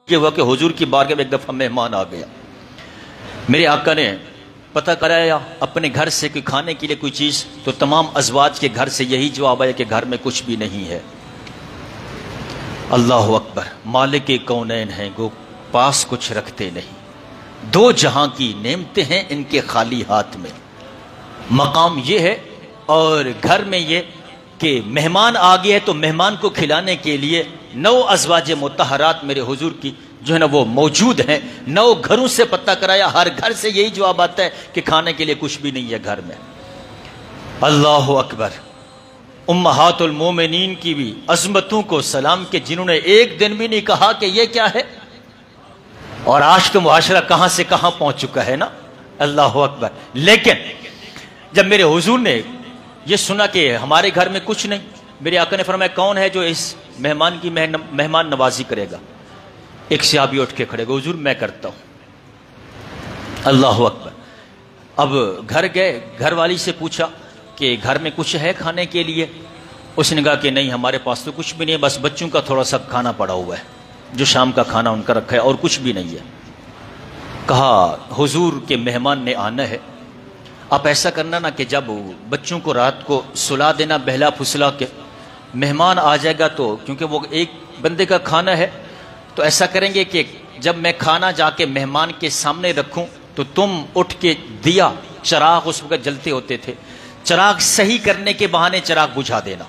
یہ ہوا کہ حضور کی بارگاہ میں ایک دفعہ مہمان آ گیا. میرے آقا نے پتہ کرایا اپنے گھر سے کوئی کھانے کے لیے کوئی چیز، تو تمام ازواج کے گھر سے یہی جواب آیا کہ گھر میں کچھ بھی نہیں ہے. اللہ اکبر، مالک کونین ہیں گو پاس کچھ رکھتے نہیں، دو جہاں کی نعمتیں ہیں ان کے خالی ہاتھ میں. مقام یہ ہے، اور گھر میں یہ کہ مہمان آ گیا ہے تو مہمان کو کھلانے کے لیے 9 ازواج مطہرات میرے حضور کی جو ہے نا وہ موجود ہیں. 9 گھروں سے پتہ کرایا، ہر گھر سے یہی جواب آتا ہے کہ کھانے کے لیے کچھ بھی نہیں ہے گھر میں. اللہ اکبر. امہات المومنین کی بھی عظمتوں کو سلام کہ جنہوں نے ایک دن بھی نہیں کہا کہ یہ کیا ہے، اور آج تو معاشرہ کہاں سے کہاں پہنچ چکا ہے نا. اللہ اکبر. لیکن جب میرے حضور نے یہ سنا کہ ہمارے گھر میں کچھ نہیں، میرے آقا نے فرمایا کون ہے جو اس مہمان کی مہمان نوازی کرے گا؟ ایک صحابی اٹھ کے کھڑے گا، حضور میں کرتا ہوں. اللہ اکبر. اب گھر گئے، گھر والی سے پوچھا کہ گھر میں کچھ ہے کھانے کے لیے؟ اس نے کہا کہ نہیں ہمارے پاس تو کچھ بھی نہیں ہے، بس بچوں کا تھوڑا سا کھانا پڑا ہوا ہے جو شام کا کھانا ان کا رکھا ہے، اور کچھ بھی نہیں ہے. کہا حضور کے مہمان نے آنا ہے، آپ ایسا کرنا نا کہ جب بچوں کو رات کو سلا دینا بہلا پھسلا کے، مہمان آ جائے گا تو کیونکہ وہ ایک بندے کا کھانا ہے، تو ایسا کریں گے کہ جب میں کھانا جا کے مہمان کے سامنے رکھوں تو تم اٹھ کے دیا، چراغ اس وقت جلتے ہوتے تھے، چراغ صحیح کرنے کے بہانے چراغ بجھا دینا.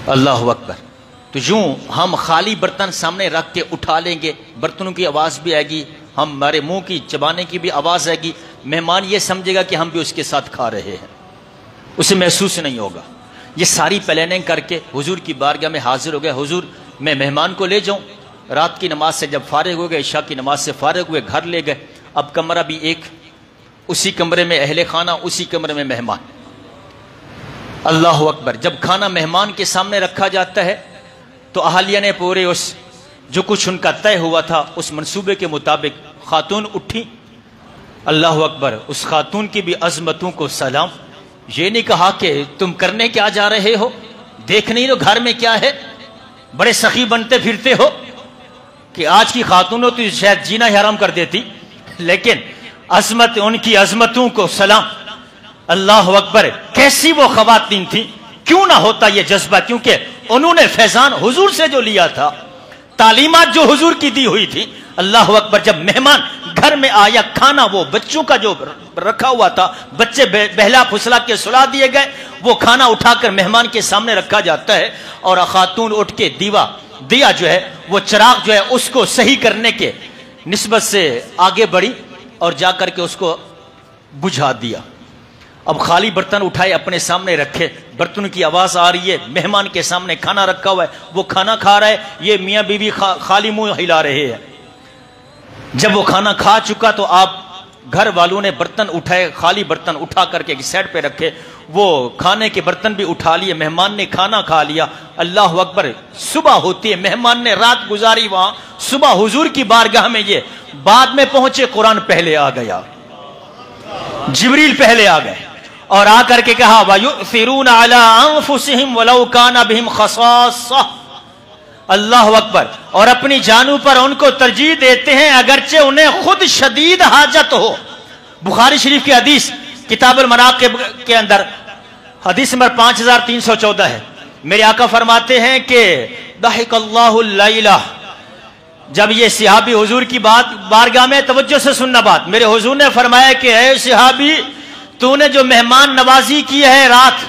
اللہ اکبر. تو یوں ہم خالی برتن سامنے رکھ کے اٹھا لیں گے، برتنوں کی آواز بھی آئے گی، ہمارے منہ کی چبانے کی بھی آواز آئے گی، مہمان یہ سمجھے گا کہ ہم بھی اس کے ساتھ کھا رہے ہیں، اسے محسوس نہیں ہوگا. یہ ساری پلاننگ کر کے حضور کی بارگاہ میں حاضر ہو گئے. حضور میں مہمان کو لے جاؤں. رات کی نماز سے جب فارغ ہو گئے، عشاء کی نماز سے فارغ ہوئے، گھر لے گئے. اب کمرہ بھی ایک، اسی کمرے میں اہل خانہ، اسی کمرے میں مہمان. اللہ اکبر. جب کھانا مہمان کے سامنے رکھا جاتا ہے تو اہلیہ نے پورے اس جو کچھ ان کا طے ہوا تھا اس منصوبے کے مطابق خاتون اٹھی. اللہ اکبر. اس خاتون کی بھی عظمتوں کو سلام. یہ نہیں کہا کہ تم کرنے کیا جا رہے ہو، دیکھ نہیں لو گھر میں کیا ہے، بڑے سخی بنتے پھرتے ہو، کہ آج کی خاتونوں تو شاید جینا حرام کر دیتی، لیکن عظمت ان کی عظمتوں کو سلام. اللہ اکبر. کیسی وہ خواتین تھیں، کیوں نہ ہوتا یہ جذبہ، کیونکہ انہوں نے فیضان حضور سے جو لیا تھا، تعلیمات جو حضور کی دی ہوئی تھی. اللہ اکبر. جب مہمان گھر میں آیا، کھانا وہ بچوں کا جو رکھا ہوا تھا، بچے بہلا پھسلا کے سلا دیے گئے، وہ کھانا اٹھا کر مہمان کے سامنے رکھا جاتا ہے، اور خاتون اٹھ کے دیا جو ہے وہ چراغ جو ہے اس کو صحیح کرنے کے نسبت سے آگے بڑھی اور جا کر کے اس کو بجھا دیا. اب خالی برتن اٹھائے اپنے سامنے رکھے، برتن کی آواز آ رہی ہے، مہمان کے سامنے کھانا رکھا ہوا ہے، وہ کھانا کھا رہا ہے، یہ میاں بیوی خالی منہ ہلا رہے ہیں. جب وہ کھانا کھا چکا تو آپ گھر والوں نے برتن اٹھائے، خالی برتن اٹھا کر کے ایک سائڈ پہ رکھے، وہ کھانے کے برتن بھی اٹھا لیے، مہمان نے کھانا کھا لیا. اللہ اکبر. صبح ہوتی ہے، مہمان نے رات گزاری وہاں، صبح حضور کی بارگاہ میں یہ بعد میں پہنچے، قرآن پہلے آ گیا، جبریل پہلے آ گئے اور آ کر کے کہا وَيُؤْثِرُونَ عَلَىٰ أَنفُسِهِمْ وَلَوْ كَانَ بِهِمْ خَصَاصَةٌ. اللہ اکبر. اور اپنی جانوں پر ان کو ترجیح دیتے ہیں اگرچہ انہیں خود شدید حاجت ہو. بخاری شریف کی حدیث کتاب المناقب کے اندر حدیث نمبر 5314 ہے. میرے آقا فرماتے ہیں کہ ضحک اللہ اللیلہ. جب یہ صحابی حضور کی بارگاہ میں، توجہ سے سننا بات، میرے حضور نے فرمایا کہ اے صحابی، تو نے جو مہمان نوازی کی ہے رات،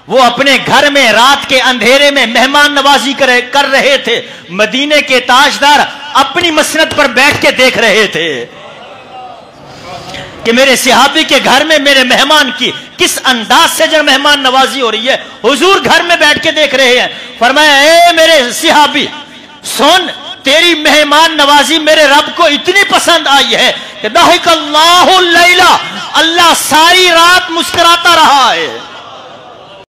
وہ اپنے گھر میں رات کے اندھیرے میں مہمان نوازی کر رہے تھے. مدینے کے تاجدار اپنی مسند پر بیٹھ کے دیکھ رہے تھے کہ میرے صحابی کے گھر میں میرے مہمان کی کس انداز سے جو مہمان نوازی ہو رہی ہے. حضور گھر میں بیٹھ کے دیکھ رہے ہیں. فرمایا اے میرے صحابی سن، تیری مہمان نوازی میرے رب کو اتنی پسند آئی ہے کہ ضحک اللہ اللیلہ، اللہ ساری رات مسکراتا رہا ہے.